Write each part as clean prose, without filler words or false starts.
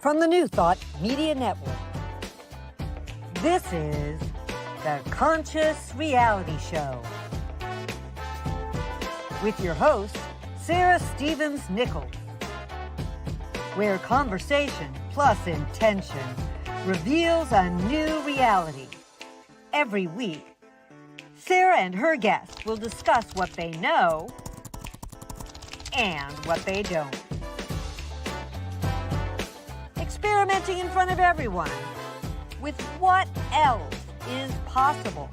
from the New Thought Media Network. This is the Conscious Reality Show with your host, Sara Stevens Nichols, where conversation plus intention reveals a new reality. Every week, Sara and her guests will discuss what they know and what they don't. Experimenting in front of everyone with what else is possible.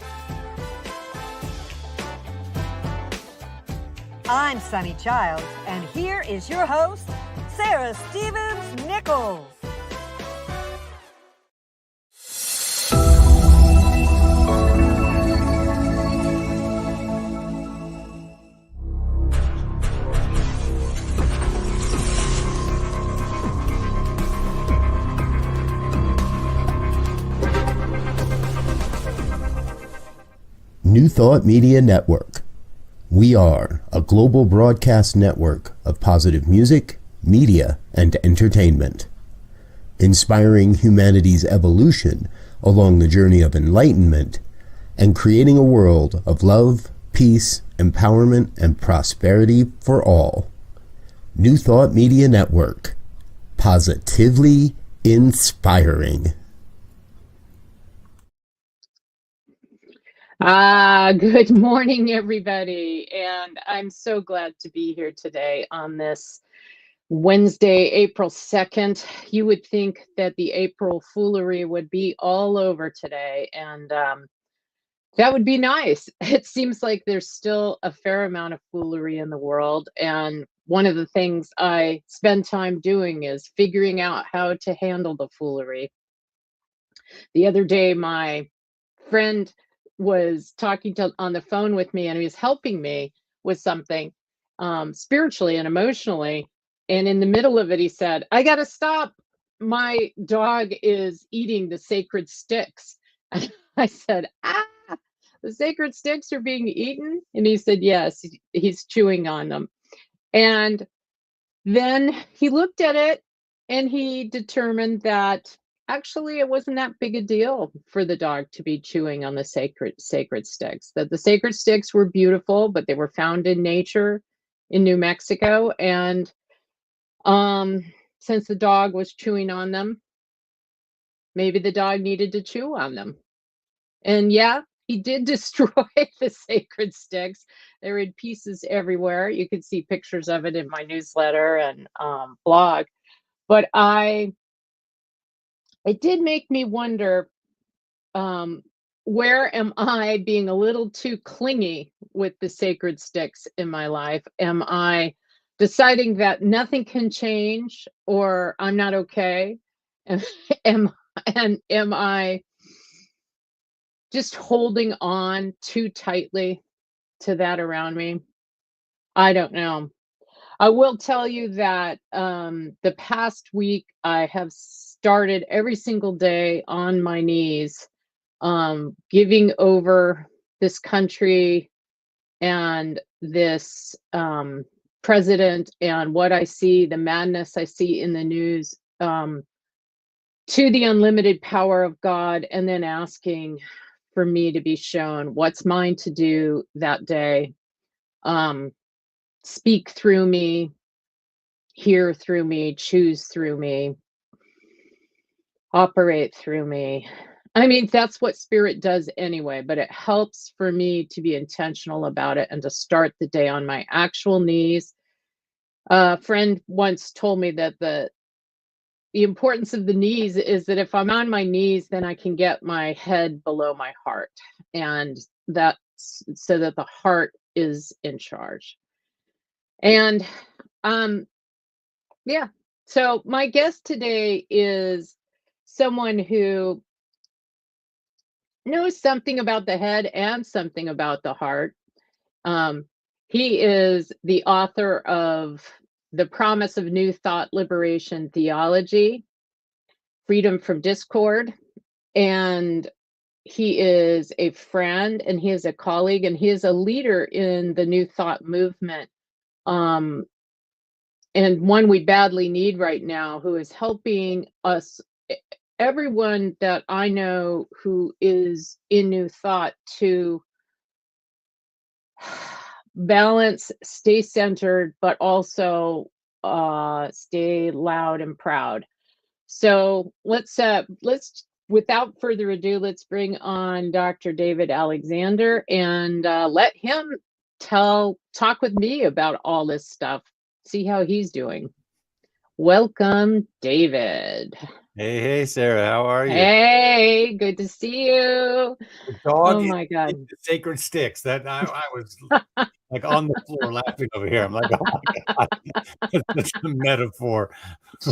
I'm Sunny Childs, and here is your host, Sara Stevens Nichols. New Thought Media Network. We are a global broadcast network of positive music, media, and entertainment, inspiring humanity's evolution along the journey of enlightenment and creating a world of love, peace, empowerment, and prosperity for all. New Thought Media Network. Positively inspiring. Good morning, everybody, and I'm so glad to be here today on this Wednesday, April 2nd. You would think that the April foolery would be all over today, and that would be nice. It seems like there's still a fair amount of foolery in the world, and one of the things I spend time doing is figuring out how to handle the foolery. The other day, my friend was talking on the phone with me, and he was helping me with something spiritually and emotionally. And in the middle of it, he said, "I got to stop. My dog is eating the sacred sticks." And I said, the sacred sticks are being eaten? And he said, yes, he's chewing on them. And then he looked at it and he determined that actually it wasn't that big a deal for the dog to be chewing on the sacred sticks, that the sacred sticks were beautiful, but they were found in nature in New Mexico. And since the dog was chewing on them, maybe the dog needed to chew on them. And yeah, he did destroy the sacred sticks. They're in pieces everywhere. You can see pictures of it in my newsletter and blog. But it did make me wonder, where am I being a little too clingy with the sacred sticks in my life? Am I deciding that nothing can change or I'm not okay? Am I just holding on too tightly to that around me? I don't know. I will tell you that the past week I have started every single day on my knees, giving over this country and this president and what I see, the madness I see in the news, to the unlimited power of God, and then asking for me to be shown what's mine to do that day. Speak through me, hear through me, choose through me, operate through me. I mean, that's what spirit does anyway, but it helps for me to be intentional about it and to start the day on my actual knees. A friend once told me that the importance of the knees is that if I'm on my knees, then I can get my head below my heart, and that's so that the heart is in charge. And yeah, so my guest today is someone who knows something about the head and something about the heart. He is the author of The Promise of New Thought Liberation Theology, Freedom from Discord, and he is a friend, and he is a colleague, and he is a leader in the New Thought movement. and one we badly need right now, who is helping us, everyone that I know who is in New Thought, to balance, stay centered, but also stay loud and proud. So let's without further ado, let's bring on Dr. David Alexander and let him talk with me about all this stuff. See how he's doing. Welcome, David. Hey, Sarah, how are you? Hey, good to see you. The dog Oh my God. the sacred sticks. That I was like on the floor laughing over here. I'm like, oh my God, that's a metaphor.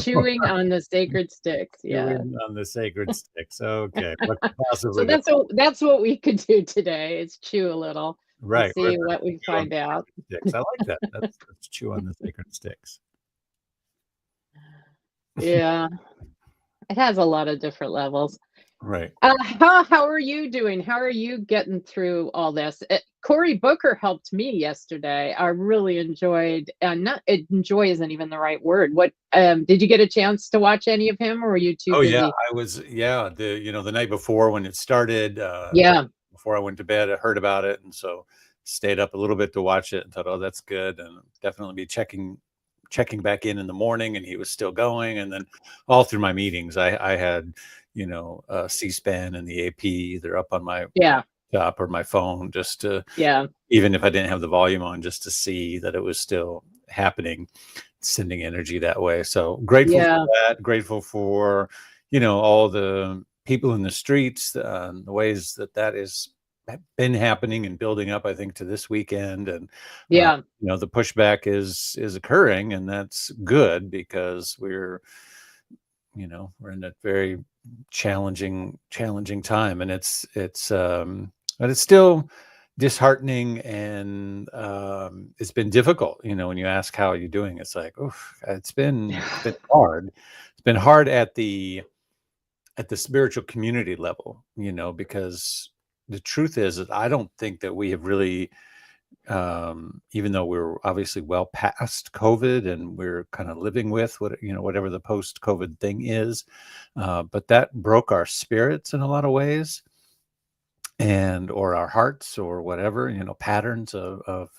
Chewing on the sacred sticks. Yeah. Chewing on the sacred sticks. Okay, what could So possibly that's what we could do today, is chew a little and right? see what we Chew on find the out. sticks. I like that. Let's chew on the sacred sticks. Yeah, it has a lot of different levels. Right. How are you doing? How are you getting through all this? Cory Booker helped me yesterday. I really enjoyed, and not enjoy isn't even the right word. What did you get a chance to watch any of him, or were you too Oh busy? yeah, I was. Yeah, the night before when it started. Yeah. Before I went to bed, I heard about it, and so stayed up a little bit to watch it and thought, oh, that's good, and definitely be checking back in the morning, and he was still going. And then all through my meetings, I had C-SPAN and the AP either up on my laptop or my phone, just to, even if I didn't have the volume on, just to see that it was still happening, sending energy that way. So grateful for that, grateful for all the people in the streets, the ways that is been happening and building up, I think, to this weekend. And the pushback is occurring, and that's good, because we're in a very challenging time, and but it's still disheartening, and it's been difficult. When you ask how you're doing, it's like, oh, it's been hard. It's been hard at the spiritual community level, because the truth is that I don't think that we have really, even though we're obviously well past COVID and we're kind of living with whatever the post-COVID thing is, but that broke our spirits in a lot of ways, or our hearts, or whatever, patterns of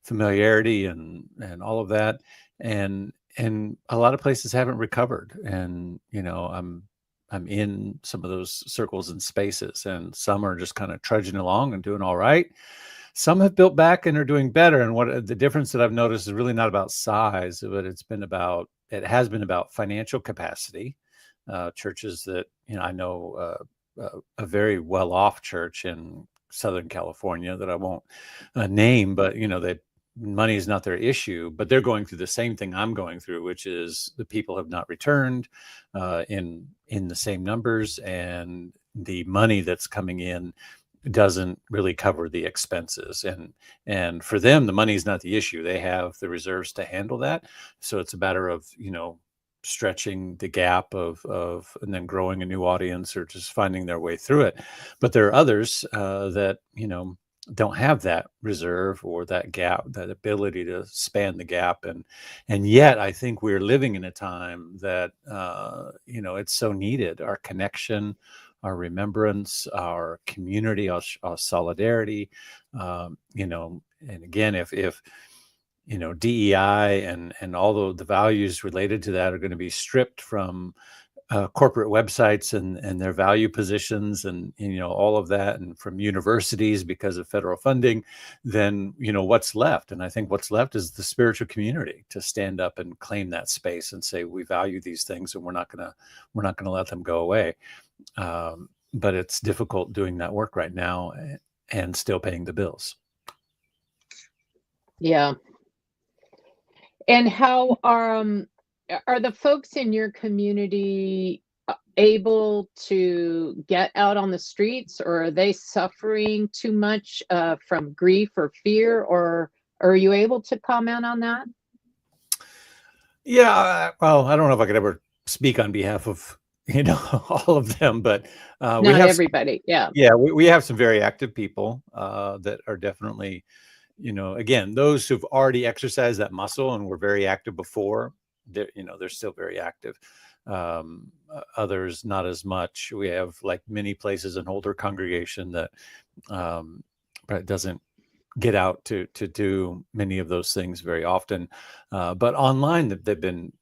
familiarity and all of that, and a lot of places haven't recovered. And I'm in some of those circles and spaces, and some are just kind of trudging along and doing all right. Some have built back and are doing better. And what the difference that I've noticed is really not about size, but it has been about financial capacity. Churches that, I know, a very well-off church in Southern California that I won't name, but money is not their issue, but they're going through the same thing I'm going through, which is the people have not returned in the same numbers, and the money that's coming in doesn't really cover the expenses. And for them, the money is not the issue. They have the reserves to handle that. So it's a matter of, stretching the gap of and then growing a new audience, or just finding their way through it. But there are others that, don't have that reserve or that gap, that ability to span the gap. And yet I think we're living in a time that, it's so needed. Our connection, our remembrance, our community, our solidarity, and again, if DEI and all the values related to that are going to be stripped from corporate websites and their value positions, and all of that, and from universities because of federal funding, then what's left? And I think what's left is the spiritual community to stand up and claim that space and say, we value these things, and we're not gonna let them go away. But it's difficult doing that work right now and still paying the bills. Yeah. And how are the folks in your community able to get out on the streets, or are they suffering too much from grief or fear, or are you able to comment on that? Yeah, well, I don't know if I could ever speak on behalf of all of them, but we Not have everybody. Yeah. we have some very active people that are definitely again, those who've already exercised that muscle and were very active before, they're still very active. Others not as much. We have like many places an older congregation that doesn't get out to do many of those things very often, but online they've been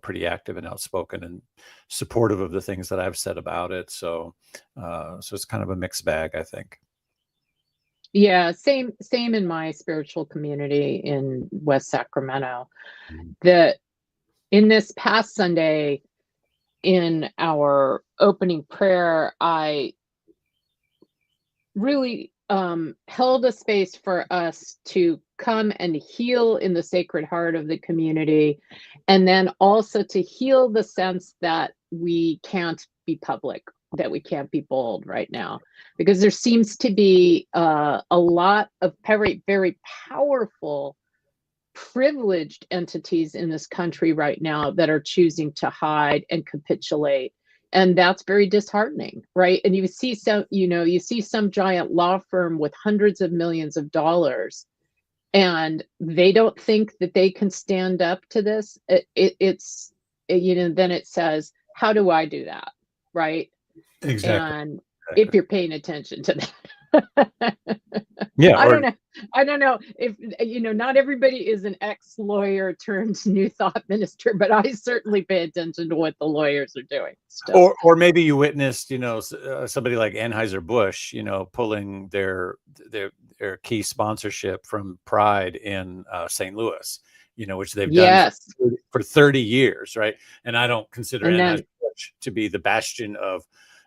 pretty active and outspoken and supportive of the things that I've said about it. So it's kind of a mixed bag, I think. Yeah, same in my spiritual community in West Sacramento. Mhm. That in this past Sunday, in our opening prayer, I really held a space for us to come and heal in the Sacred Heart of the community, and then also to heal the sense that we can't be public, that we can't be bold right now, because there seems to be a lot of very, very powerful, privileged entities in this country right now that are choosing to hide and capitulate. And that's very disheartening, right? And you see some giant law firm with hundreds of millions of dollars, and they don't think that they can stand up to this. Then it says, how do I do that, right? Exactly. And if you're paying attention to that. Yeah. I don't know if not everybody is an ex-lawyer turned New Thought minister, but I certainly pay attention to what the lawyers are doing still. Or maybe you witnessed, somebody like Anheuser-Busch, pulling their key sponsorship from Pride in St. Louis, which they've done for 30 years, right? And I don't consider Anheuser-Busch to be the bastion of,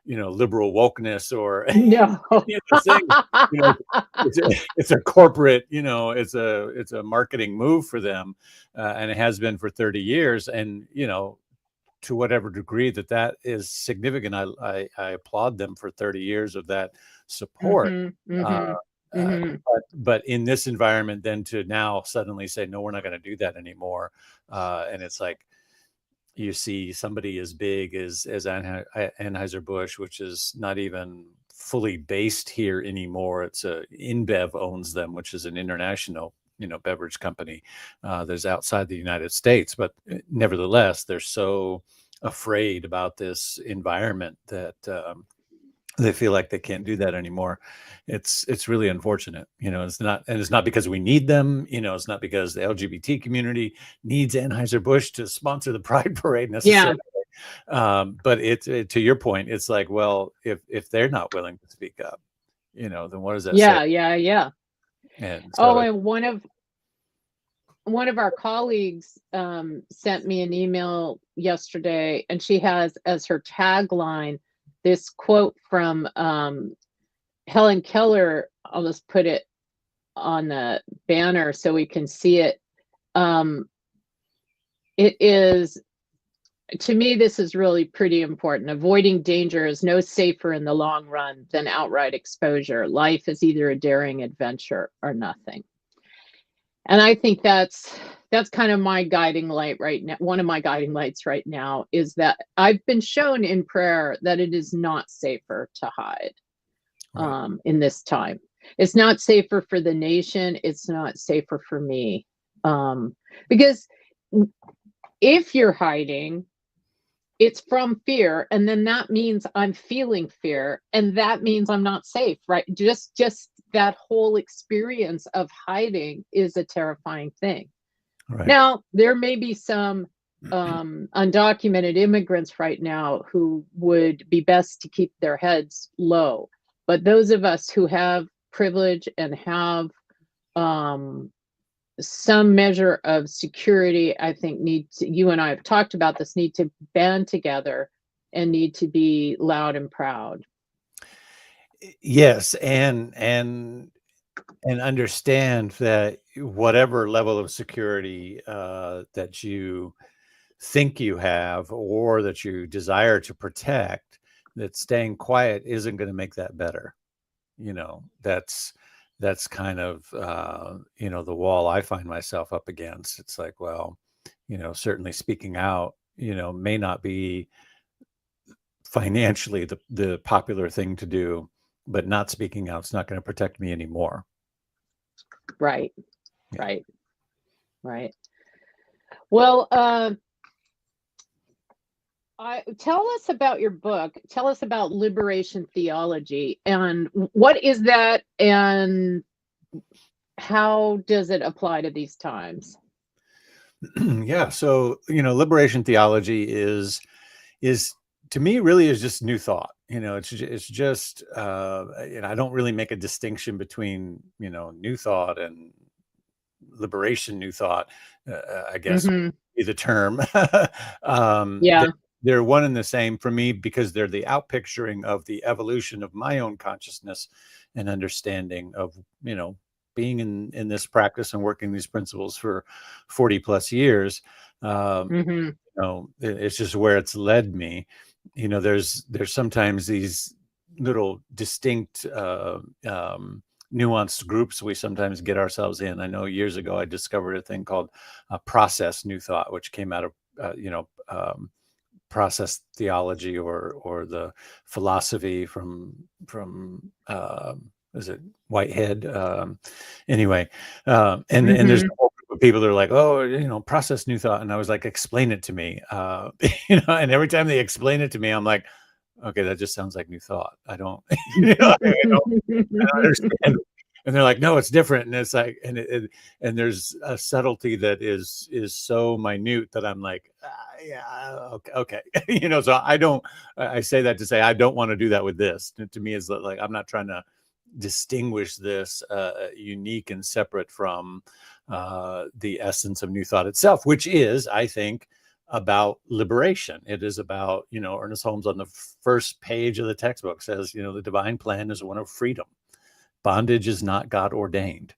liberal wokeness or no. It's a corporate, it's a marketing move for them, and it has been for 30 years. And to whatever degree that is significant, I applaud them for 30 years of that support. But in this environment, then to now suddenly say, no, we're not going to do that anymore, and it's like, you see somebody as big as Anheuser-Busch, which is not even fully based here anymore. It's InBev owns them, which is an international, beverage company that's outside the United States. But nevertheless, they're so afraid about this environment that they feel like they can't do that anymore. It's really unfortunate. It's not because we need them. It's not because the LGBT community needs Anheuser-Busch to sponsor the Pride Parade necessarily. Yeah. But to your point, it's like, well, if they're not willing to speak up, then what does that say? Yeah. And so, and one of our colleagues sent me an email yesterday, and she has as her tagline this quote from Helen Keller. I'll just put it on the banner so we can see it. It is, to me, this is really pretty important. Avoiding danger is no safer in the long run than outright exposure. Life is either a daring adventure or nothing. And I think that's kind of my guiding light right now. One of my guiding lights right now is that I've been shown in prayer that it is not safer to hide in this time. It's not safer for the nation. It's not safer for me. Because if you're hiding, it's from fear. And then that means I'm feeling fear. And that means I'm not safe, right? Just that whole experience of hiding is a terrifying thing. Right. Now, there may be some undocumented immigrants right now who would be best to keep their heads low. But those of us who have privilege and have some measure of security, I think you and I have talked about this, need to band together and need to be loud and proud. Yes, and understand that whatever level of security that you think you have or that you desire to protect, that staying quiet isn't going to make that better. That's kind of the wall I find myself up against. It's like, well, certainly speaking out may not be financially the popular thing to do, but not speaking out is not going to protect me anymore. Right. Yeah. Right. Right. Well, tell us about your book. Tell us about liberation theology and what is that and how does it apply to these times? Yeah. So, liberation theology is to me really is just new thought. It's just I don't really make a distinction between, new thought and liberation new thought, I guess Hmm. is the term. Yeah. They're one and the same for me because they're the outpicturing of the evolution of my own consciousness and understanding of, being in this practice and working these principles for 40 plus years. Hmm. It's just where it's led me. There's sometimes these little distinct nuanced groups we sometimes get ourselves in. I know years ago I discovered a thing called process new thought, which came out of process theology or the philosophy from is it Whitehead? Anyway, and there's a Hmm. whole group of people that are like, oh, process new thought, and I was like, explain it to me, and every time they explain it to me, I'm like, okay, that just sounds like new thought. I don't, I don't understand. And they're like, no, it's different. And it's like, and there's a subtlety that is so minute that I'm like, yeah, okay. So I say that to say, I don't want to do that with this. To me, is like, I'm not trying to distinguish this unique and separate from the essence of new thought itself, which is, I think, about liberation. It is about, Ernest Holmes on the first page of the textbook says, the divine plan is one of freedom. Bondage is not God ordained.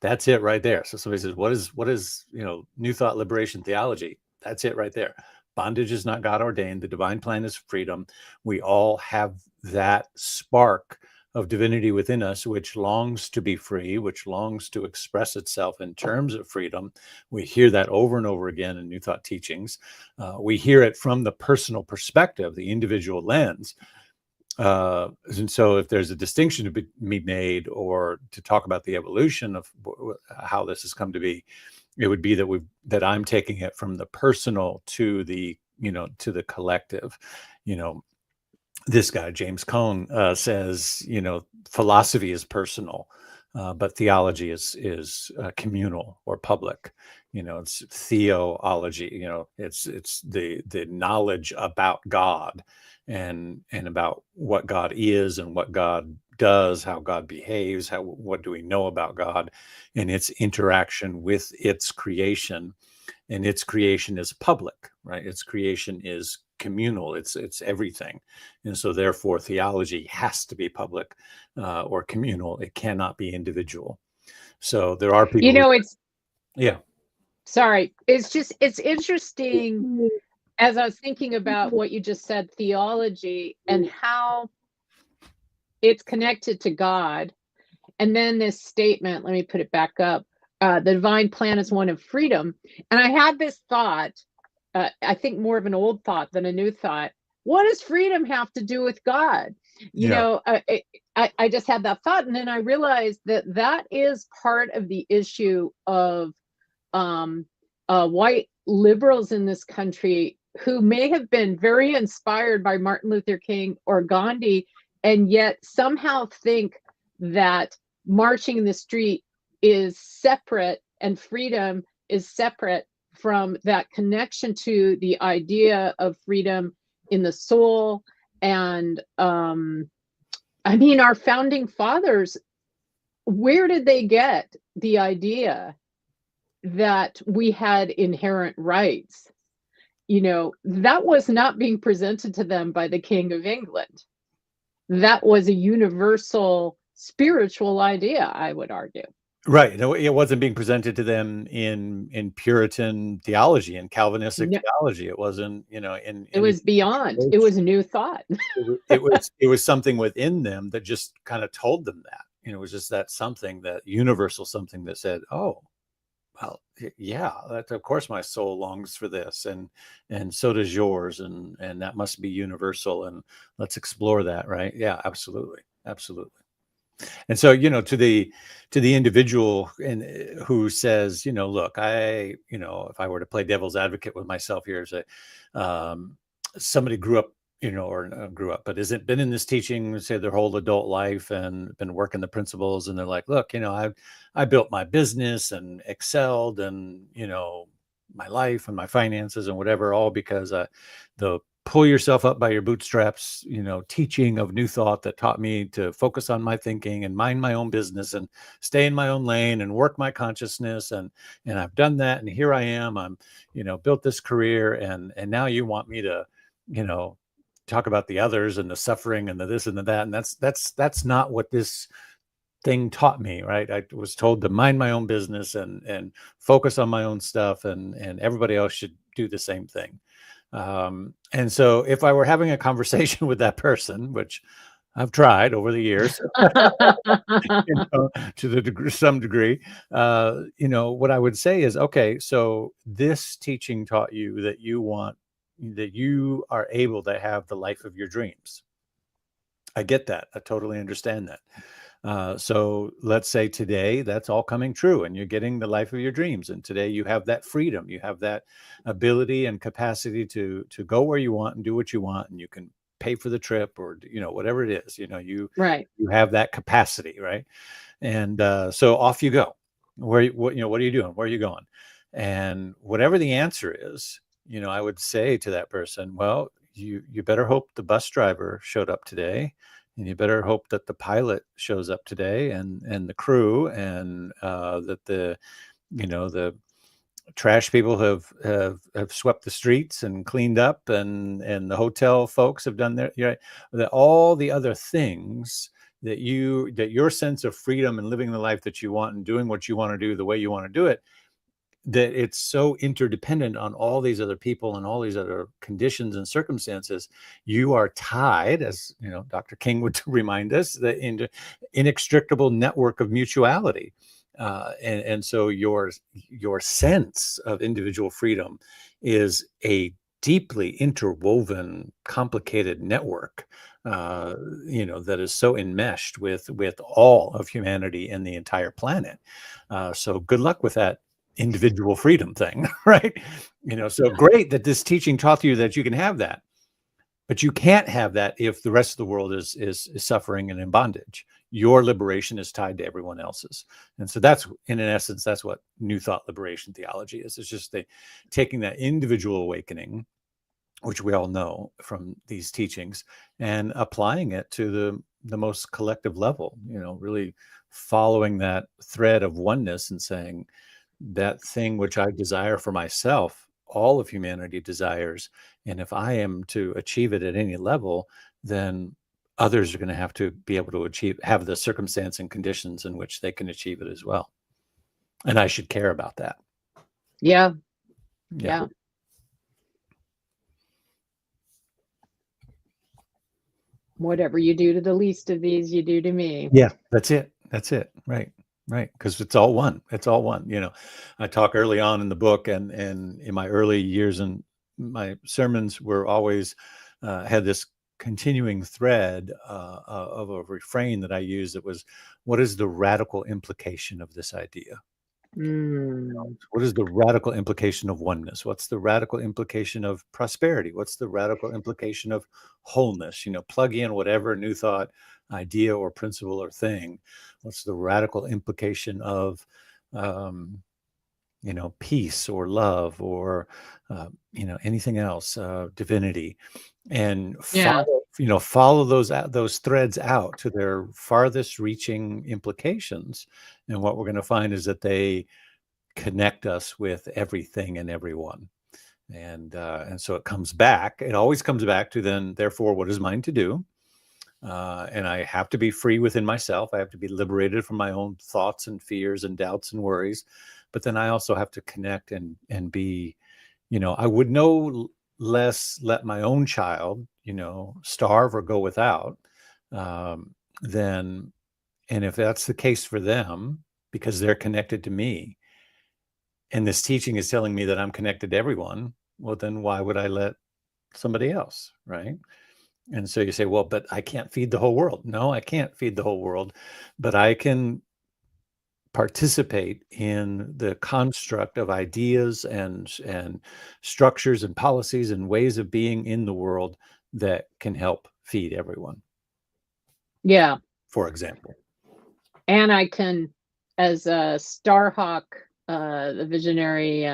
That's it right there. So somebody says, what is, new thought liberation theology? That's it right there. Bondage is not God ordained. The divine plan is freedom. We all have that spark of divinity within us, which longs to be free, which longs to express itself in terms of freedom. We hear that over and over again in New Thought teachings. We hear it from the personal perspective, the individual lens. And so if there's a distinction to be made or to talk about the evolution of how this has come to be, it would be that I'm taking it from the personal to the, to the collective. This guy, James Cone, says, philosophy is personal, but theology is communal or public. It's theology. It's the knowledge about God and about what God is and what God does, how God behaves, what do we know about God, and its interaction with its creation. And its creation is public, right? Its creation is communal. It's everything, and so therefore theology has to be public or communal. It cannot be individual. So there are people. It's Yeah. sorry. It's interesting as I was thinking about what you just said, theology and how it's connected to God. And then this statement, let me put it back up. The divine plan is one of freedom. And I had this thought, I think more of an old thought than a new thought. What does freedom have to do with God? Yeah. I just had that thought. And then I realized that is part of the issue of white liberals in this country who may have been very inspired by Martin Luther King or Gandhi, and yet somehow think that marching in the street is separate and freedom is separate from that connection to the idea of freedom in the soul. And our founding fathers, where did they get the idea that we had inherent rights? That was not being presented to them by the King of England. That was a universal spiritual idea, I would argue. Right. No, it wasn't being presented to them in Puritan theology and Calvinistic No, theology. It wasn't, it was beyond. It was a new thought. it was something within them that just kind of told them that. It was just that something, that universal something that said, oh, well, yeah, that, of course my soul longs for this, and so does yours, and that must be universal, and let's explore that, right? Yeah, absolutely. Absolutely. And so, to the individual who says, look, if I were to play devil's advocate with myself here, say, somebody grew up, or grew up, but isn't been in this teaching, say their whole adult life and been working the principles. And they're like, look, I built my business and excelled and, my life and my finances and whatever, all because the pull yourself up by your bootstraps, teaching of New Thought that taught me to focus on my thinking and mind my own business and stay in my own lane and work my consciousness. And I've done that. And here I am, I'm, built this career. And now you want me to, talk about the others and the suffering and the this and the that. And that's not what this thing taught me, right? I was told to mind my own business and focus on my own stuff, and everybody else should do the same thing. And so if I were having a conversation with that person, which I've tried over the years, to some degree, what I would say is, okay, so this teaching taught you that you are able to have the life of your dreams. I get that. I totally understand that. So let's say today that's all coming true and you're getting the life of your dreams. And today you have that freedom, you have that ability and capacity to go where you want and do what you want. And you can pay for the trip or, whatever it is, you have that capacity. Right. And so off you go. What are you doing? Where are you going? And whatever the answer is, I would say to that person, well, you better hope the bus driver showed up today. And you better hope that the pilot shows up today and the crew and that the trash people have swept the streets and cleaned up and the hotel folks have done that all the other things that your sense of freedom and living the life that you want and doing what you want to do the way you want to do it, that it's so interdependent on all these other people and all these other conditions and circumstances. You are tied, as Dr. King would remind us, the inextricable network of mutuality. And so your sense of individual freedom is a deeply interwoven, complicated network, that is so enmeshed with all of humanity and the entire planet. So good luck with that individual freedom thing, right? So great that this teaching taught you that you can have that, but you can't have that if the rest of the world is suffering and in bondage. Your liberation is tied to everyone else's. And so that's, in essence, that's what New Thought liberation theology is. It's just taking that individual awakening, which we all know from these teachings, and applying it to the most collective level, really following that thread of oneness and saying, that thing which I desire for myself, all of humanity desires. And if I am to achieve it at any level, then others are going to have to be able to have the circumstance and conditions in which they can achieve it as well. And I should care about that. Yeah. Whatever you do to the least of these, you do to me. Yeah, that's it. Right. Because it's all one. I talk early on in the book and in my early years, and my sermons were always had this continuing thread of a refrain that I used. That was, what is the radical implication of this idea? What is the radical implication of oneness? What's the radical implication of prosperity? What's the radical implication of wholeness? Plug in whatever New Thought idea or principle or thing. What's the radical implication of peace or love or anything else, divinity, and follow those threads out to their farthest reaching implications. And what we're going to find is that they connect us with everything and everyone. And so it always comes back to then, therefore, what is mine to do? And I have to be free within myself. I have to be liberated from my own thoughts and fears and doubts and worries. But then I also have to connect and be, I would no less let my own child, starve or go without, and if that's the case for them, because they're connected to me, and this teaching is telling me that I'm connected to everyone, well, then why would I let somebody else, right? And so you say, well, but I can't feed the whole world. No, I can't feed the whole world, but I can participate in the construct of ideas and structures and policies and ways of being in the world that can help feed everyone, Yeah. for example. And I can, as a Starhawk, the visionary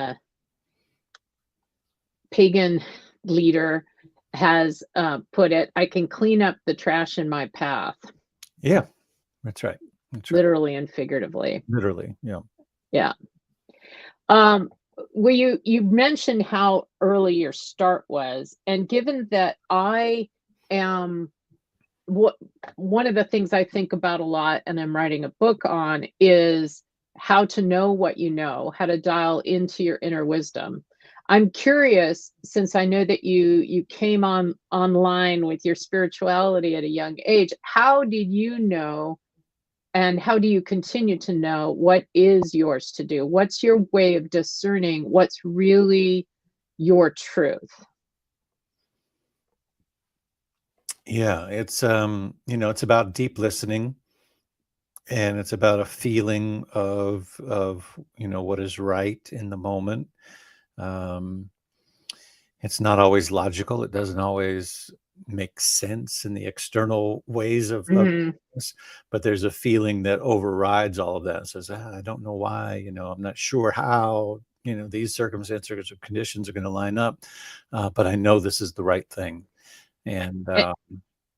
pagan leader has put it, I can clean up the trash in my path. Yeah, that's right. That's right. Literally and figuratively. Literally, yeah. Yeah. Well, you mentioned how early your start was, and given that I am one of the things I think about a lot, and I'm writing a book on, is how to know what you know, how to dial into your inner wisdom. I'm curious, since I know that you came online with your spirituality at a young age, how did you know, and how do you continue to know what is yours to do? What's your way of discerning what's really your truth? Yeah, it's it's about deep listening, and it's about a feeling of what is right in the moment. Um, it's not always logical. It doesn't always make sense in the external ways of Mhm. this, but there's a feeling that overrides all of that and says, I don't know why, I'm not sure how, these circumstances or conditions are going to line up, but I know this is the right thing. And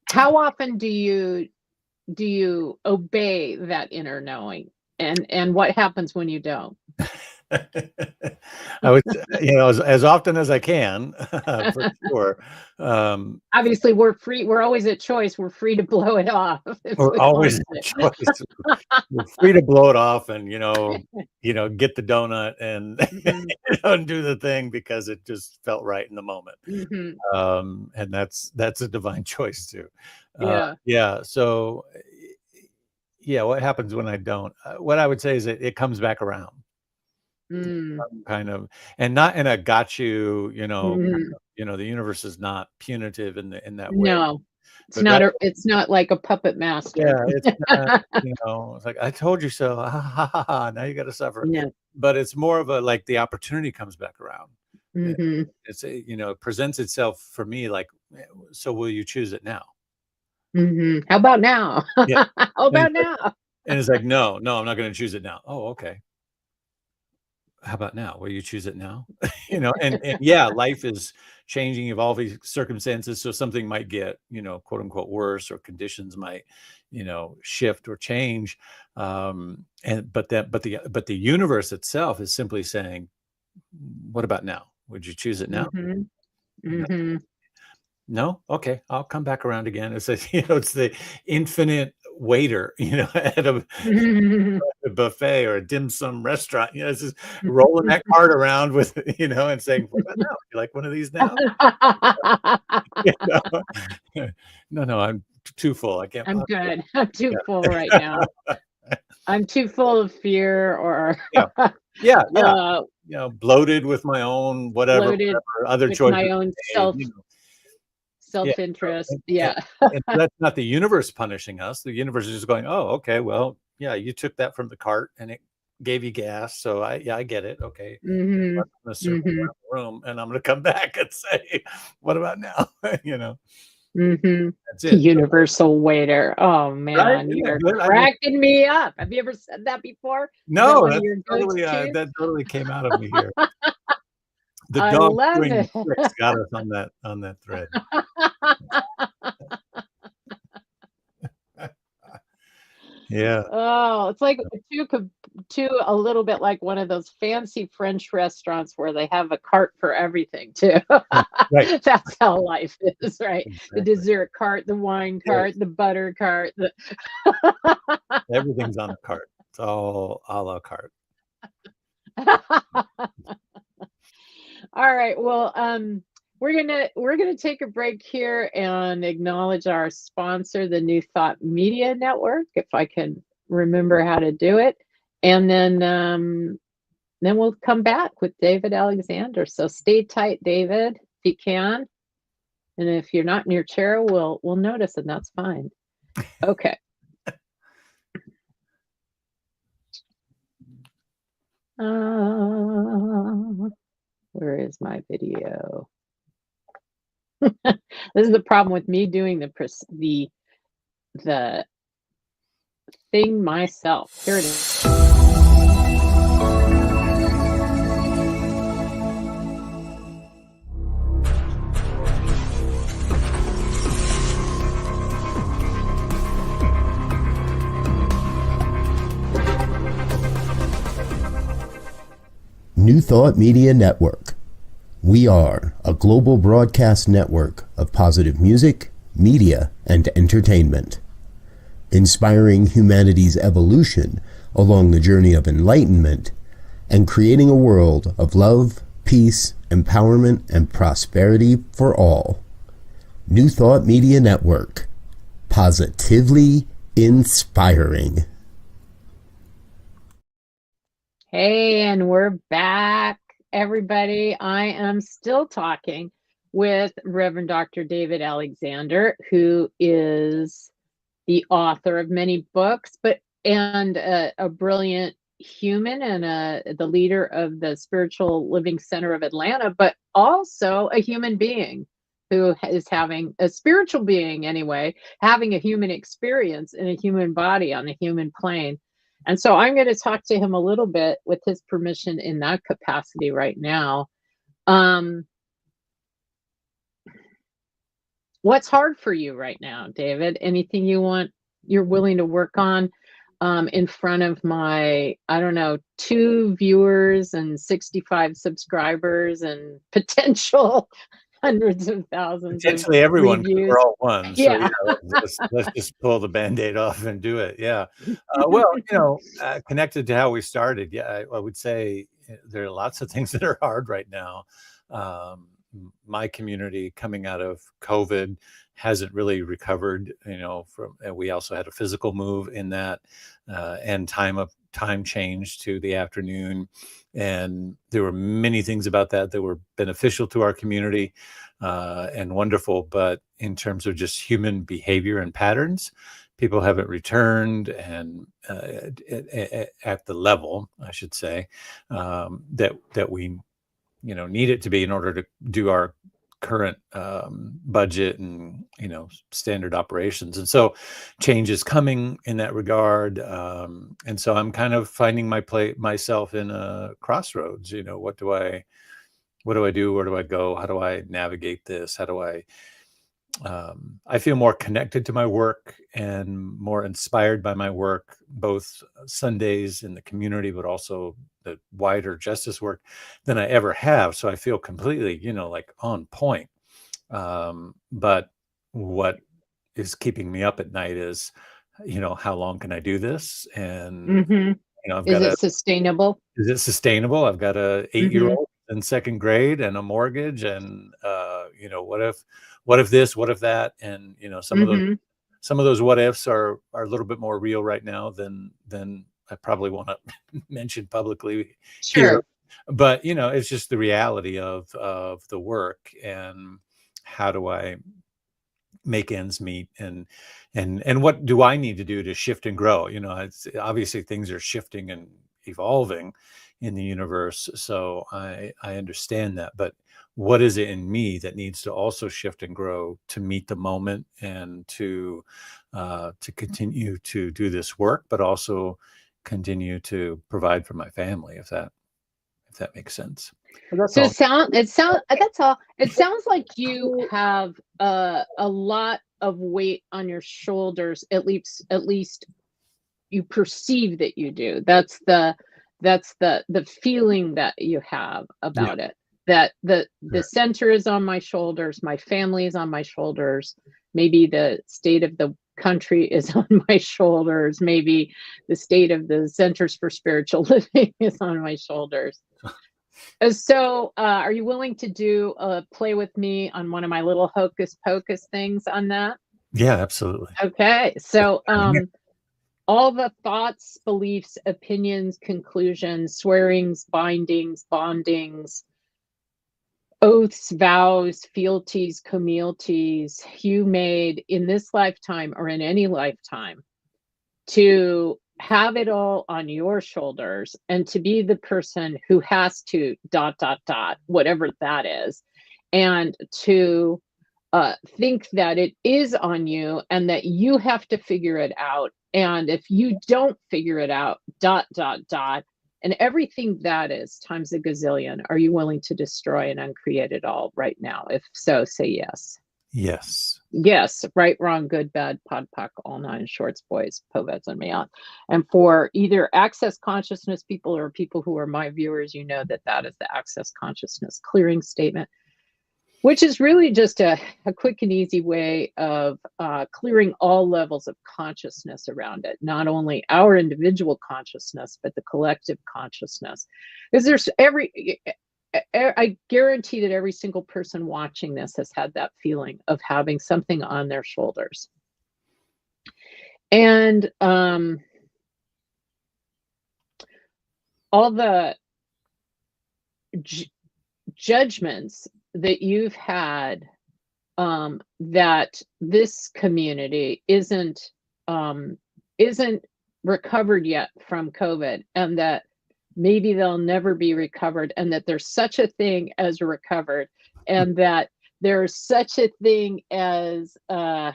How often do you obey that inner knowing, and what happens when you don't? I would, as often as I can, for sure. Obviously, we're free. We're always at choice. We're free to blow it off. Is We're the always a concept. choice. We're free to blow it off and, get the donut and, Mhm. and do the thing because it just felt right in the moment. Mhm. And that's a divine choice too. Yeah. Yeah. So, yeah, what happens when I don't? What I would say is it comes back around. Mm. Kind of, and not in a got you, Mhm. the universe is not punitive in that way, No, but rather, it's not like a puppet master. yeah, it's not, it's like, I told you so, ha, ha, ha, ha, now you got to suffer. No. But it's more of a, like, the opportunity comes back around. Mhm. It presents itself for me like, so will you choose it now? Mhm. How about now? Yeah. How And about it's like, now? no, I'm not going to choose it now. Oh, okay. How about now? Will you choose it now? And yeah, life is changing, evolving circumstances. So something might get, quote unquote, worse, or conditions might, shift or change. But the universe itself is simply saying, what about now? Would you choose it now? Mhm. Mhm. No? Okay, I'll come back around again. It's a, it's the infinite waiter, at a buffet or a dim sum restaurant. It's just rolling that cart around with, and saying, what about now? You like one of these now? You know? No, I'm too full. I can't I'm possibly. good. I'm too Yeah. full right now. I'm too full of fear or Yeah. Yeah. Yeah. uh, Bloated with my own whatever bloated other with choices my own I made, Yeah. self-interest. And, Yeah. so that's not the universe punishing us. The universe is just going, oh, okay, well, yeah, you took that from the cart and it gave you gas. So I get it. Okay. I'm Mhm. going to circle Mhm. around the room and I'm going to come back and say, what about now? Mhm. That's it. Universal waiter. Oh Right? man, Isn't that you're good? I mean, cracking me up. Have you ever said that before? Is that no, one of your go-tos? that totally came out of me here. The I dog love chewing it. the tricks got us on that thread. Yeah. Oh, it's like a little bit like one of those fancy French restaurants where they have a cart for everything too. Right. That's how life is, right? The Exactly. dessert cart, the wine cart, Yes. the butter cart. Everything's on the cart. It's all a la carte. All right. Well, we're gonna take a break here and acknowledge our sponsor, the New Thought Media Network, if I can remember how to do it, and then we'll come back with David Alexander. So stay tight, David, if you can. And if you're not in your chair, we'll notice, and that's fine. Okay. Where is my video? This is the problem with me doing the thing myself. Here it is. New Thought Media Network. We are a global broadcast network of positive music, media, and entertainment, inspiring humanity's evolution along the journey of enlightenment and creating a world of love, peace, empowerment, and prosperity for all. New Thought Media Network. Positively inspiring. Hey, and we're back, everybody. I am still talking with Reverend Dr. David Alexander, who is the author of many books, and a brilliant human and the leader of the Spiritual Living Center of Atlanta, but also a human being who is having a spiritual being anyway, having a human experience in a human body on a human plane. And so I'm going to talk to him a little bit with his permission in that capacity right now. What's hard for you right now, David? Anything you're willing to work on in front of my, I don't know, 2 viewers and 65 subscribers and potential hundreds of thousands Potentially of everyone, reviews. we're all one. So Yeah. let's just pull the Band-Aid off and do it. Yeah. Well, connected to how we started, yeah, I would say there are lots of things that are hard right now. My community coming out of COVID hasn't really recovered, we also had a physical move in that, and time change to the afternoon. And there were many things about that were beneficial to our community, and wonderful. But in terms of just human behavior and patterns, people haven't returned, and at the level, I should say, that we need it to be in order to do our current budget and standard operations. And so change is coming in that regard, and so I'm kind of finding myself in a crossroads. What do I do? Where do I go? How do I navigate this? How do I feel more connected to my work and more inspired by my work, both Sundays in the community, but also the wider justice work, than I ever have. So I feel completely, like on point. But what is keeping me up at night is, how long can I do this? And, I've got Is it sustainable? Is it sustainable? I've got a 8-year-old in 2nd grade and a mortgage, and what if this, what if that? And some of those what ifs are a little bit more real right now than I probably want to mention publicly here. But it's just the reality of the work, and how do I make ends meet, and what do I need to do to shift and grow? It's obviously things are shifting and evolving in the universe, so I understand that. But what is it in me that needs to also shift and grow to meet the moment, and to continue to do this work, but also continue to provide for my family, if that makes sense. So it sounds like you have a lot of weight on your shoulders. At least you perceive that you do. That's the feeling that you have about it. That the center is on my shoulders, my family is on my shoulders, maybe the state of the country is on my shoulders, maybe the state of the Centers for Spiritual Living is on my shoulders. So are you willing to do play with me on one of my little hocus pocus things on that? Yeah, absolutely. Okay, so all the thoughts, beliefs, opinions, conclusions, swearings, bindings, bondings, oaths, vows, fealties, communalities you made in this lifetime or in any lifetime to have it all on your shoulders and to be the person who has to ... whatever that is, and to think that it is on you and that you have to figure it out. And if you don't figure it out, ... and everything that is times a gazillion, are you willing to destroy and uncreate it all right now? If so, say yes. Yes. Yes, right, wrong, good, bad, pod, poc, all nine, shorts, boys, poveds, and beyond. And for either access consciousness people or people who are my viewers, you know that that is the access consciousness clearing statement, which is really just a quick and easy way of clearing all levels of consciousness around it, not only our individual consciousness, but the collective consciousness. Because there's I guarantee that every single person watching this has had that feeling of having something on their shoulders. And all the judgments that you've had, that this community isn't recovered yet from COVID, and that maybe they'll never be recovered, and that there's such a thing as recovered, and that there's such a thing as the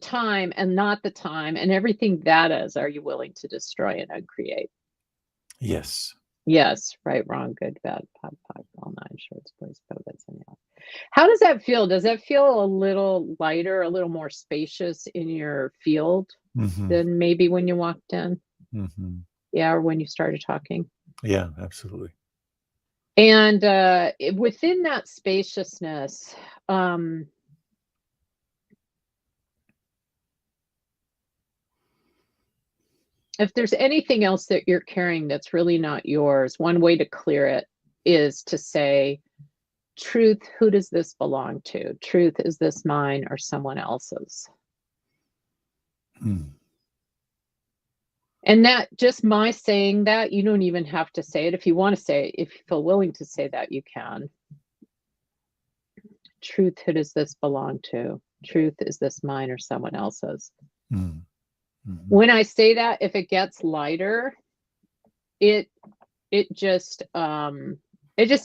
time and not the time, and everything that is, are you willing to destroy and uncreate? Yes. Yes, right, wrong, good, bad, pod, poc, all nine, shorts, boys, poveds, and beyond. How does that feel? Does that feel a little lighter, a little more spacious in your field than maybe when you walked in? Yeah, or when you started talking? Yeah, absolutely. And within that spaciousness, if there's anything else that you're carrying that's really not yours, one way to clear it is to say, truth, who does this belong to? Truth, is this mine or someone else's? And that, just my saying that, you don't even have to say it. If you want to say it, if you feel willing to say that, you can. Truth, who does this belong to? Truth, is this mine or someone else's? When I say that, if it gets lighter, it just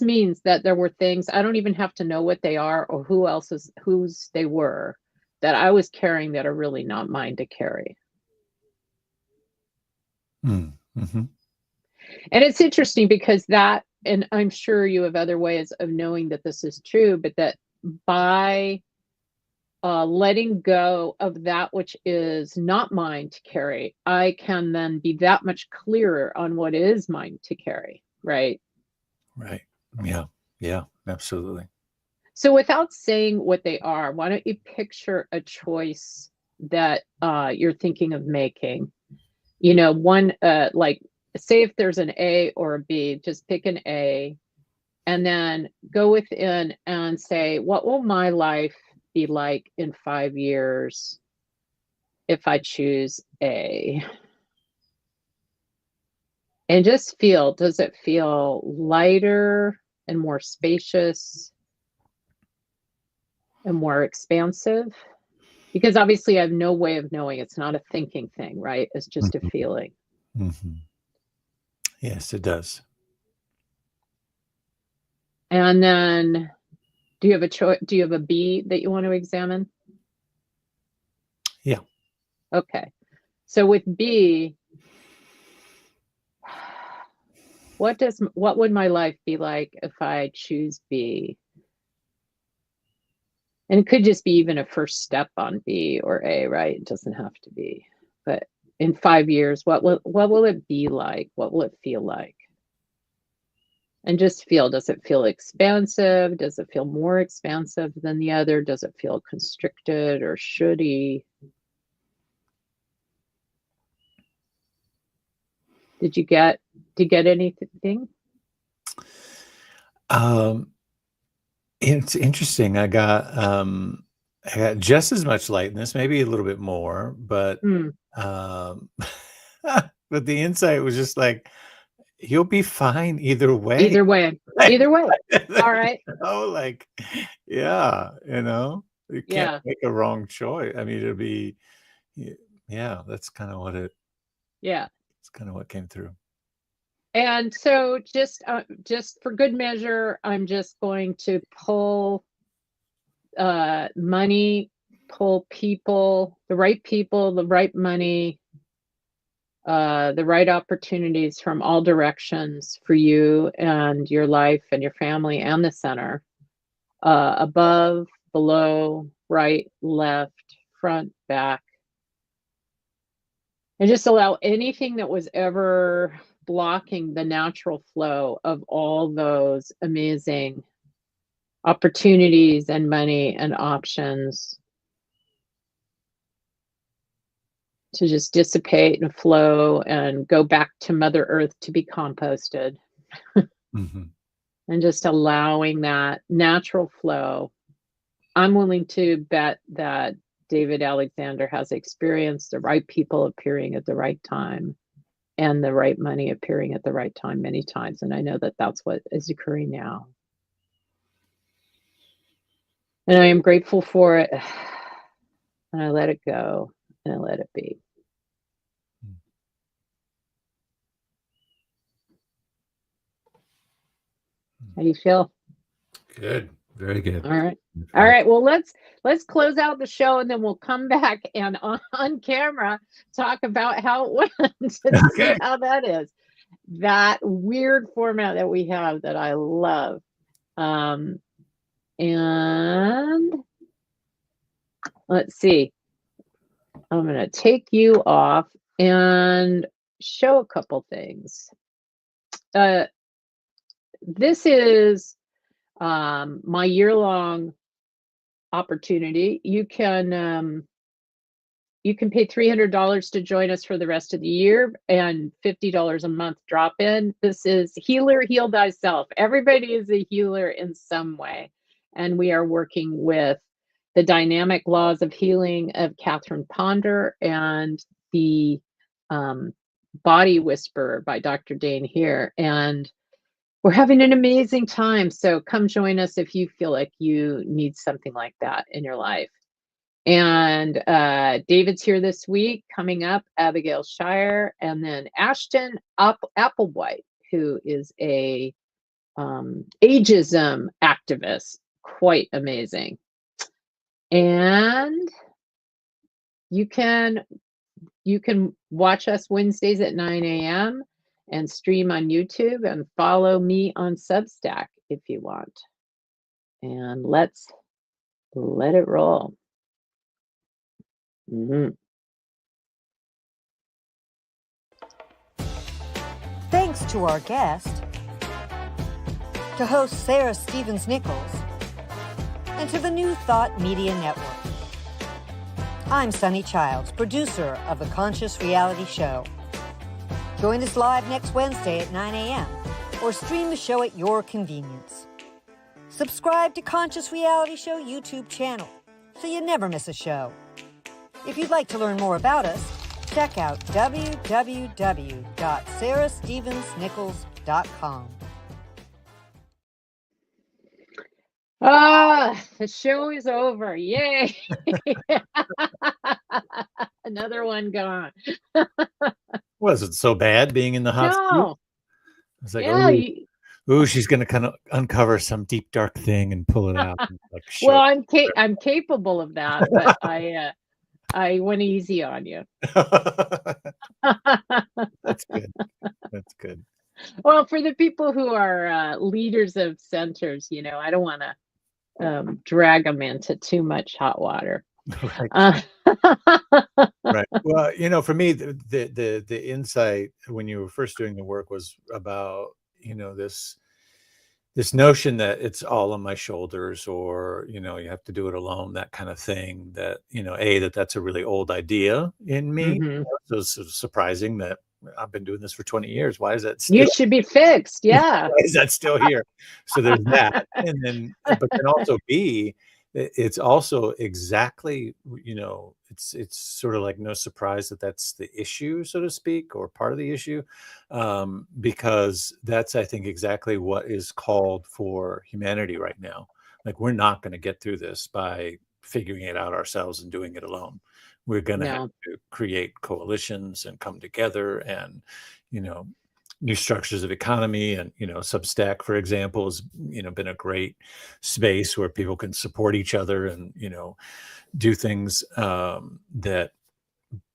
means that there were things, I don't even have to know what they are or whose they were, that I was carrying that are really not mine to carry. And it's interesting because that, and I'm sure you have other ways of knowing that this is true, but that by letting go of that which is not mine to carry, I can then be that much clearer on what is mine to carry, right? Right. Yeah, absolutely. So without saying what they are, why don't you picture a choice that you're thinking of making? You know, one, like, say if there's an A or a B, just pick an A, and then go within and say, what will my life be like in 5 years if I choose A? And just feel, does it feel lighter and more spacious and more expansive? Because obviously I have no way of knowing. It's not a thinking thing, right? It's just a feeling. Yes, it does. And then, do you have a choice? Do you have a B that you want to examine? Yeah. Okay. So with B, what would my life be like if I choose B? And it could just be even a first step on B or A, right? It doesn't have to be. But in 5 years, what will it be like? What will it feel like? And just feel, does it feel expansive? Does it feel more expansive than the other? Does it feel constricted or shouldy? Did you get anything? It's interesting. I got just as much lightness, maybe a little bit more, but but the insight was just like, you'll be fine either way. Either way. Either way. All right. Like, yeah, you Yeah. can't make a wrong choice. I mean, it'll be, yeah, that's kind of what it's kind of what came through. And so just for good measure, I'm just going to pull money, pull people, the right money, the right opportunities from all directions for you and your life and your family and the center, above, below, right, left, front, back. And just allow anything that was ever blocking the natural flow of all those amazing opportunities and money and options to just dissipate and flow and go back to Mother Earth to be composted. Mm-hmm. And just allowing that natural flow. I'm willing to bet that David Alexander has experienced the right people appearing at the right time and the right money appearing at the right time many times. And I know that that's what is occurring now. And I am grateful for it. And I let it go and I let it be. How do you feel? Good. Very good. All right. All right. Well, let's close out the show and then we'll come back and on camera talk about how it went and see how that is. That weird format that we have that I love. And let's see. I'm going to take you off and show a couple things. This is my year-long opportunity. You can pay $300 to join us for the rest of the year and $50 a month drop in. This is Healer, Heal Thyself. Everybody is a healer in some way. And we are working with the dynamic laws of healing of Catherine Ponder and the Body Whisperer by Dr. Dane here. And we're having an amazing time. So come join us if you feel like you need something like that in your life. And David's here this week, coming up, Abigail Shire, and then Ashton Applewhite, who is a ageism activist. Quite amazing. And you can watch us Wednesdays at 9 a.m. and stream on YouTube and follow me on Substack if you want. And let's let it roll. Thanks to our guest, to host Sara Stevens Nichols, and to the New Thought Media Network. I'm Sunny Childs, producer of The Conscious Reality Show. Join us live next Wednesday at 9 a.m. or stream the show at your convenience. Subscribe to Conscious Reality Show YouTube channel so you never miss a show. If you'd like to learn more about us, check out www.sarastevensnichols.com. The show is over. Yay. Another one gone. Was it so bad being in the hot seat? No. It's like, Yeah, ooh, she's going to kind of uncover some deep, dark thing and pull it out. And like, well, I'm capable of that, but I went easy on you. That's good. That's good. Well, for the people who are leaders of centers, I don't want to drag them into too much hot water. Right. Right. Well, for me, the insight when you were first doing the work was about, this notion that it's all on my shoulders, or, you have to do it alone, that kind of thing, that, that's a really old idea in me. Mm-hmm. So it's surprising that I've been doing this for 20 years. Why is that still? You should be fixed. Yeah. Why is that still here? So there's that. And then, but then also B, it's also exactly, it's sort of like no surprise that that's the issue, so to speak, or part of the issue, because that's, I think, exactly what is called for humanity right now. Like, we're not going to get through this by figuring it out ourselves and doing it alone. We're going to No. have to create coalitions and come together, and, new structures of economy. And, Substack, for example, has, been a great space where people can support each other and, do things that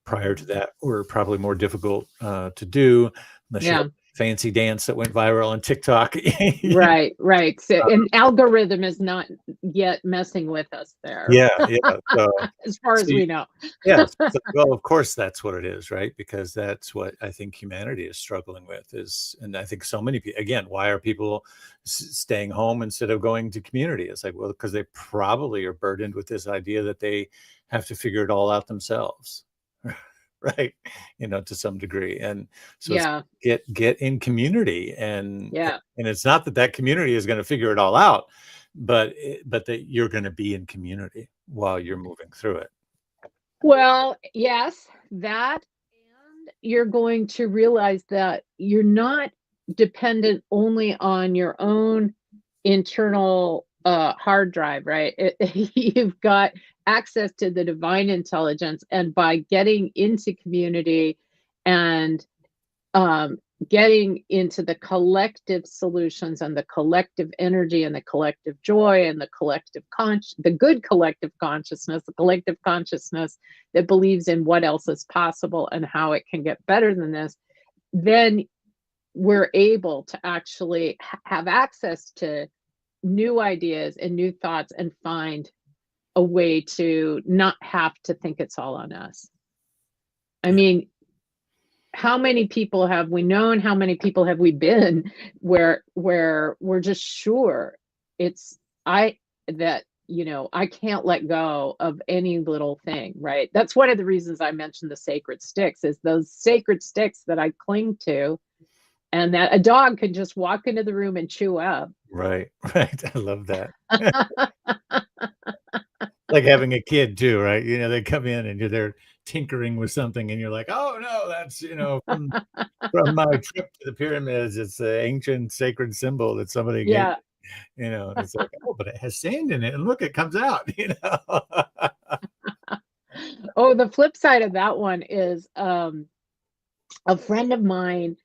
prior to that were probably more difficult to do, unless you had a fancy dance that went viral on TikTok. Right. So an algorithm is not yet messing with us there. Yeah. So, as far as we know. Yes. Well, of course, that's what it is, right? Because that's what I think humanity is struggling with and I think so many people, again, why are people staying home instead of going to community? It's like, well, because they probably are burdened with this idea that they have to figure it all out themselves. Right. To some degree. And so get in community, and it's not that community is going to figure it all out, but that you're going to be in community while you're moving through it. Well, yes, that, and you're going to realize that you're not dependent only on your own internal hard drive, right? You've got access to the divine intelligence, and by getting into community and getting into the collective solutions and the collective energy and the collective joy and the collective the good collective consciousness, the collective consciousness that believes in what else is possible and how it can get better than this, then we're able to actually have access to new ideas and new thoughts and find a way to not have to think it's all on us. I mean, how many people have we known? How many people have we been where we're just sure I can't let go of any little thing, right? That's one of the reasons I mentioned the sacred sticks, is those sacred sticks that I cling to, and that a dog can just walk into the room and chew up. Right. I love that. Like having a kid too, right? They come in and they're tinkering with something, and you're like, oh no, that's from my trip to the pyramids. It's an ancient sacred symbol that somebody gave. It's like, oh, but it has sand in it, and look, it comes out. Oh, the flip side of that one is a friend of mine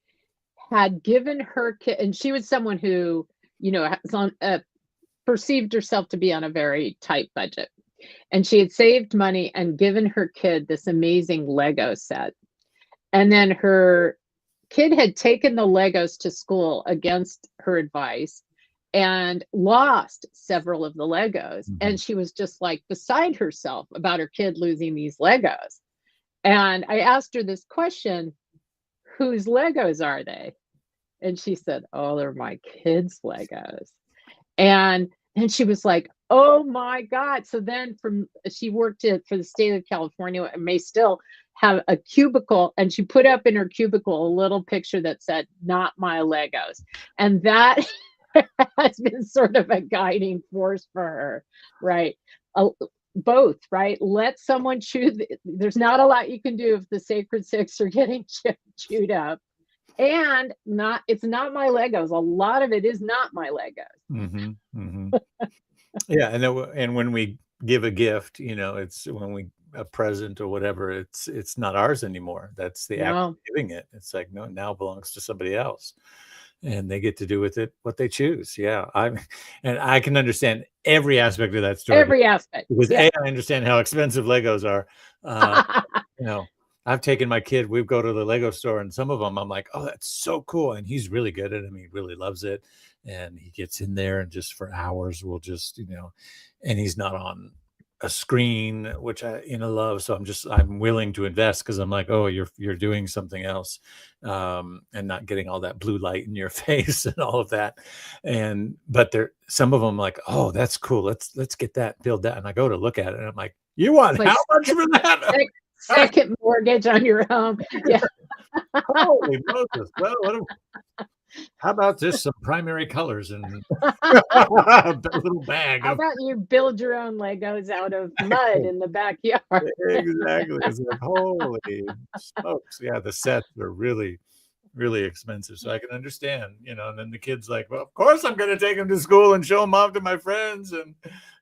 had given her kid, and she was someone who perceived herself to be on a very tight budget. And she had saved money and given her kid this amazing Lego set. And then her kid had taken the Legos to school against her advice and lost several of the Legos. Mm-hmm. And she was just like beside herself about her kid losing these Legos. And I asked her this question, whose Legos are they? And she said, oh, they're my kids' Legos. And she was like, oh my God. So then she worked for the state of California and may still have a cubicle. And she put up in her cubicle a little picture that said, not my Legos. And that has been sort of a guiding force for her, right? Both, right? Let someone chew. There's not a lot you can do if the sacred six are getting chewed up. And it's not my Legos. A lot of it is not my Legos. Mm-hmm, mm-hmm. Yeah, and when we give a gift, it's when a present or whatever, it's not ours anymore. That's the act of giving it. It's like, no, it now belongs to somebody else, and they get to do with it what they choose. Yeah, I can understand every aspect of that story. Every aspect. Because I understand how expensive Legos are. I've taken my kid, we go to the Lego store, and some of them I'm like, oh, that's so cool. And he's really good at it. He really loves it. And he gets in there and just for hours will just, and he's not on a screen, which I love. So I'm willing to invest because I'm like, oh, you're doing something else, and not getting all that blue light in your face and all of that. But some of them like, oh, that's cool. Let's get that, build that. And I go to look at it and I'm like, you want how much for that? Second mortgage on your home. Yeah. Holy Moses. Well, How about this? Some primary colors and a little bag How of about you build your own Legos out of mud in the backyard? exactly. It's like, holy smokes. Yeah, the sets are really, really expensive. So I can understand, and then the kid's like, well, of course I'm going to take them to school and show them off to my friends. And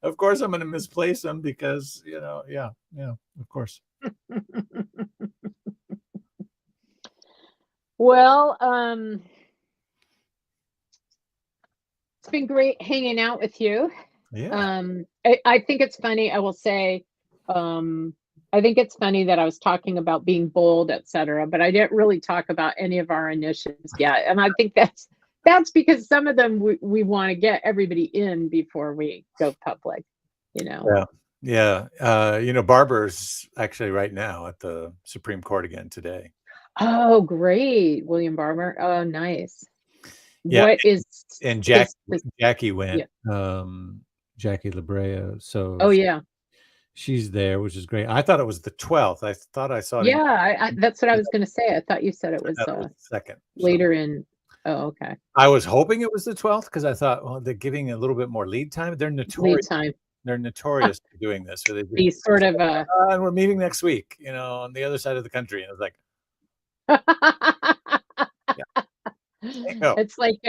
of course I'm going to misplace them because, yeah, of course. Well, it's been great hanging out with you. Yeah. I think it's funny. I will say, I think it's funny that I was talking about being bold, etc., but I didn't really talk about any of our initiatives yet. And I think that's because some of them we want to get everybody in before we go public, Yeah. Yeah. Barber's actually right now at the Supreme Court again today. Oh, great. William Barber. Oh, nice. Yeah. What is And his- Jackie went, yeah. Jackie LaBrea. So Oh, yeah. she's there, which is great. I thought it was the 12th. I thought I saw it. Yeah, that's what I was going to say. I thought you said it was the second. later in. Oh, okay. I was hoping it was the 12th because I thought, well, they're giving a little bit more lead time. They're notorious. Lead time. They're notorious for doing this. So they These sort of and we're meeting next week, on the other side of the country. And I was like, it's like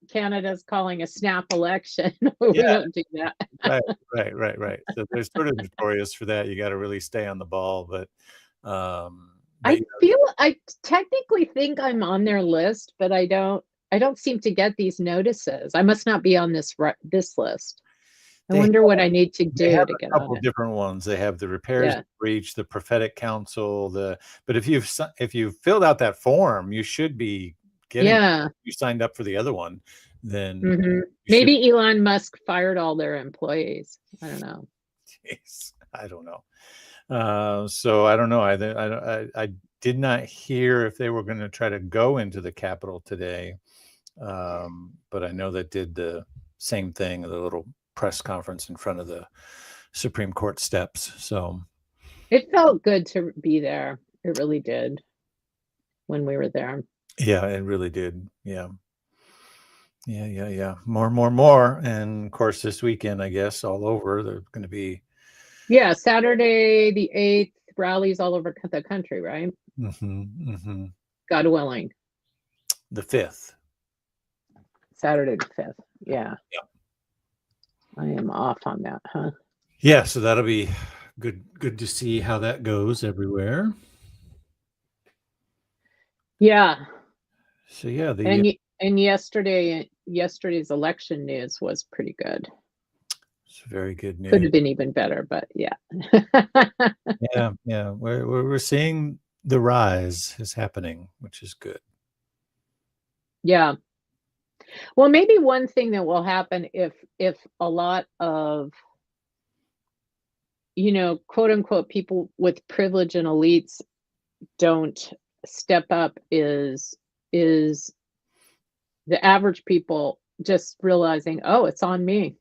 Canada's calling a snap election. We don't do that. Right. So they're sort of notorious for that. You got to really stay on the ball. But I technically think I'm on their list, but I don't seem to get these notices. I must not be on this list. I wonder what I need to do to get on it. A couple different ones. They have the repairs breach, the prophetic council, but if you've filled out that form, you should be getting. Yeah. You signed up for the other one, then maybe Elon Musk fired all their employees. I don't know. Jeez, I don't know. So I don't know. I did not hear if they were going to try to go into the Capitol today, but I know they did the same thing, the little press conference in front of the Supreme Court steps. So it felt good to be there. It really did when we were there. Yeah, it really did. Yeah. More. And of course, this weekend, I guess, all over, they're going to be. Yeah, Saturday the 8th, rallies all over the country, right? God willing. The 5th. Saturday the 5th. Yeah. I am off on that, huh? Yeah, so that'll be good to see how that goes everywhere. Yeah. So yeah, and yesterday's election news was pretty good. It's very good news. Could have been even better, but yeah. Yeah. We're seeing the rise is happening, which is good. Yeah. Well, maybe one thing that will happen if a lot of, quote unquote, people with privilege and elites don't step up is the average people just realizing, oh, it's on me.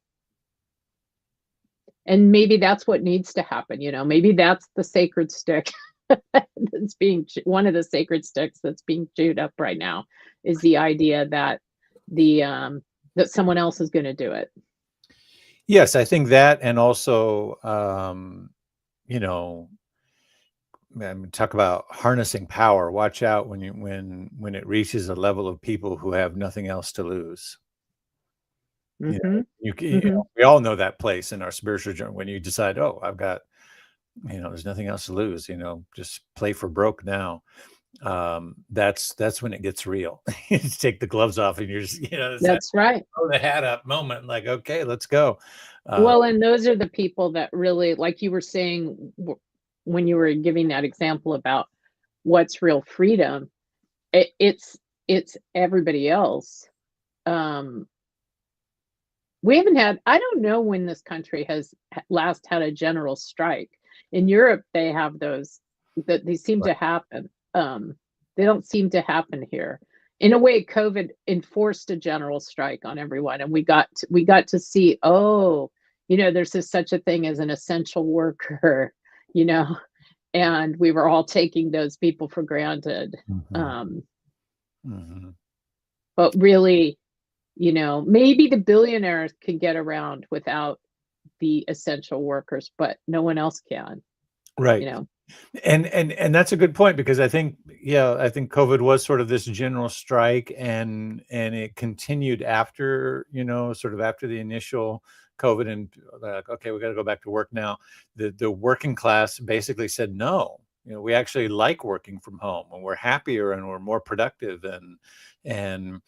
And maybe that's what needs to happen. Maybe that's the sacred stick that's being, one of the sacred sticks that's being chewed up right now, is the idea that that someone else is going to do it. Yes, I think that, and also, talk about harnessing power. Watch out when it reaches a level of people who have nothing else to lose. We all know that place in our spiritual journey when you decide, oh, I've got, there's nothing else to lose. Just play for broke now. That's when it gets real. You just take the gloves off and you're just, that's right. Throw the hat up moment, like, okay, let's go. Well, and those are the people that really, like you were saying when you were giving that example about what's real freedom, it's everybody else. We haven't had, I don't know when this country has last had a general strike. In Europe, they have those, that they seem to happen. They don't seem to happen here. In a way, COVID enforced a general strike on everyone, and we got to see, there's such a thing as an essential worker, and we were all taking those people for granted. But really, maybe the billionaires can get around without the essential workers, but no one else can, Right. And that's a good point, because I think COVID was sort of this general strike, and it continued after, sort of after the initial COVID, and like, okay, we got to go back to work now. The working class basically said no. We actually like working from home, and we're happier and we're more productive, and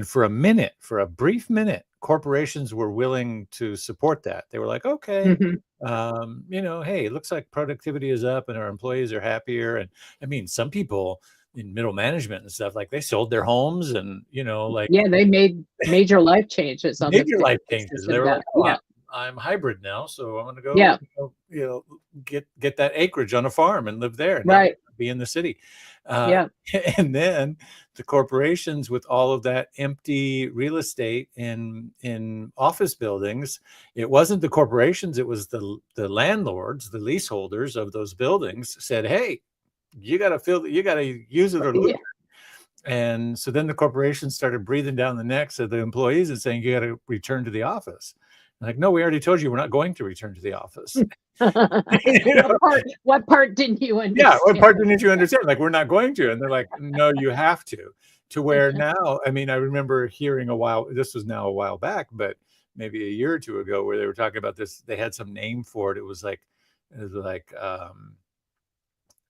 for a brief minute, corporations were willing to support that. They were like, okay, hey, it looks like productivity is up and our employees are happier. And I mean, some people in middle management and stuff, like, they sold their homes, and they made major life changes on major the life changes. They were like, oh, I'm hybrid now, so I'm going to go, get that acreage on a farm and live there, and not be in the city. And then the corporations, with all of that empty real estate in office buildings, it wasn't the corporations, it was the landlords, the leaseholders of those buildings, said, hey, you got to use it or lose it. And so then the corporations started breathing down the necks of the employees and saying, you got to return to the office. Like, no, we already told you we're not going to return to the office. What part didn't you understand? Yeah, what part didn't you understand? Like, we're not going to. And they're like, no, you have to. To where now, I mean, I remember hearing this was now a while back, but maybe a year or two ago, where they were talking about this. They had some name for it. It was like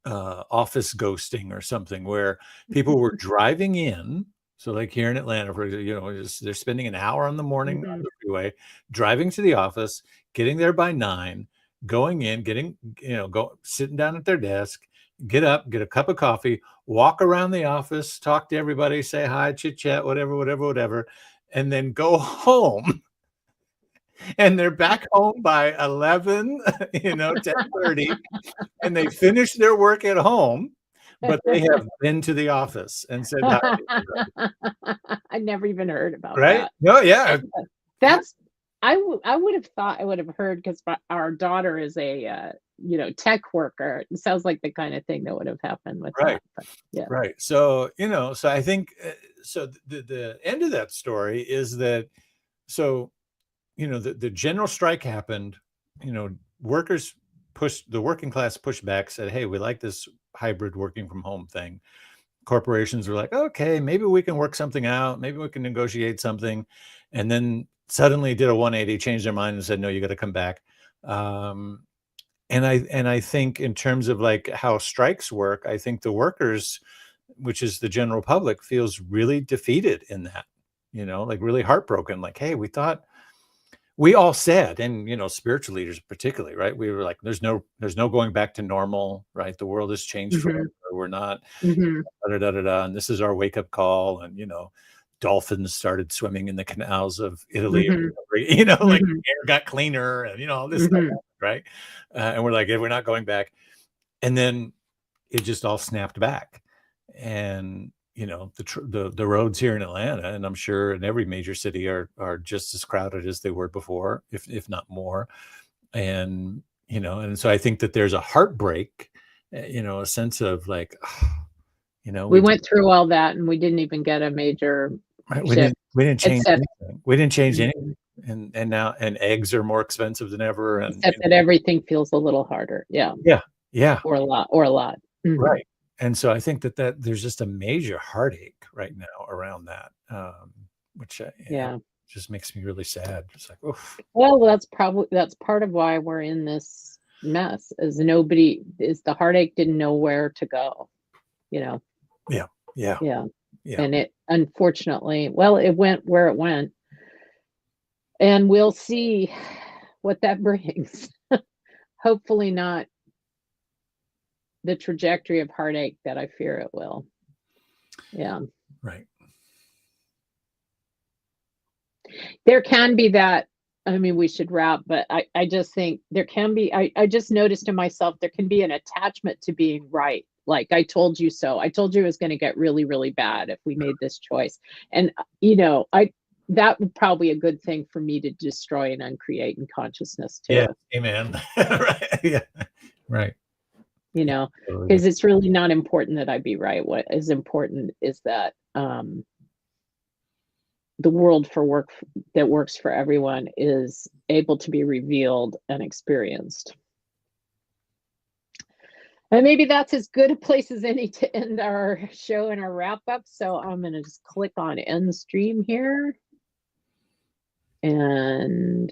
office ghosting or something, where people were driving in. So like here in Atlanta, for example, they're spending an hour in the morning on the freeway, driving to the office, getting there by 9, going in, sitting down at their desk, get up, get a cup of coffee, walk around the office, talk to everybody, say hi, chit chat, whatever, and then go home. And they're back home by 11, 10:30, and they finish their work at home, but they have been to the office and said hi. I never even heard about that. Right? No, yeah. I would have thought I would have heard, because our daughter is a tech worker. It sounds like the kind of thing that would have happened with that. But, right. So so I think the end of that story is that, so the general strike happened. Workers the working class pushed back, said, hey, we like this hybrid working from home thing. Corporations were like, okay, maybe we can work something out, maybe we can negotiate something, and then suddenly did a 180, changed their mind and said, no, you got to come back. And I think, in terms of like how strikes work, I think the workers, which is the general public, feels really defeated in that, like really heartbroken. Like, hey, we all said, and spiritual leaders particularly, right? We were like, there's no going back to normal, right? The world has changed forever. We're not, and this is our wake up call. And dolphins started swimming in the canals of Italy, like the air got cleaner, and all this stuff, right? And we're like, we're not going back. And then it just all snapped back, and the roads here in Atlanta, and I'm sure in every major city, are just as crowded as they were before, if not more. And and so I think that there's a heartbreak, a sense of like, we went through all that, and we didn't even get a major we didn't change anything. We didn't change anything. And now eggs are more expensive than ever, and except that everything feels a little harder. Yeah. Or a lot. Right. And so I think that there's just a major heartache right now around that, which just makes me really sad. It's like, oof. Well, that's part of why we're in this mess, is the heartache didn't know where to go, Yeah. And it, unfortunately, it went where it went, and we'll see what that brings. Hopefully not the trajectory of heartache that I fear it will. Yeah. Right. There can be that. I mean, we should wrap, but I just think there can be, I just noticed in myself, there can be an attachment to being right. Like, I told you so. I told you it was going to get really, really bad if we made this choice. And, that would probably a good thing for me to destroy and uncreate in consciousness too. Yeah. Amen. Right. Yeah. Right. Because it's really not important that I be right. What is important is that the world for work that works for everyone is able to be revealed and experienced. And maybe that's as good a place as any to end our show and our wrap up. So I'm going to just click on end stream here. And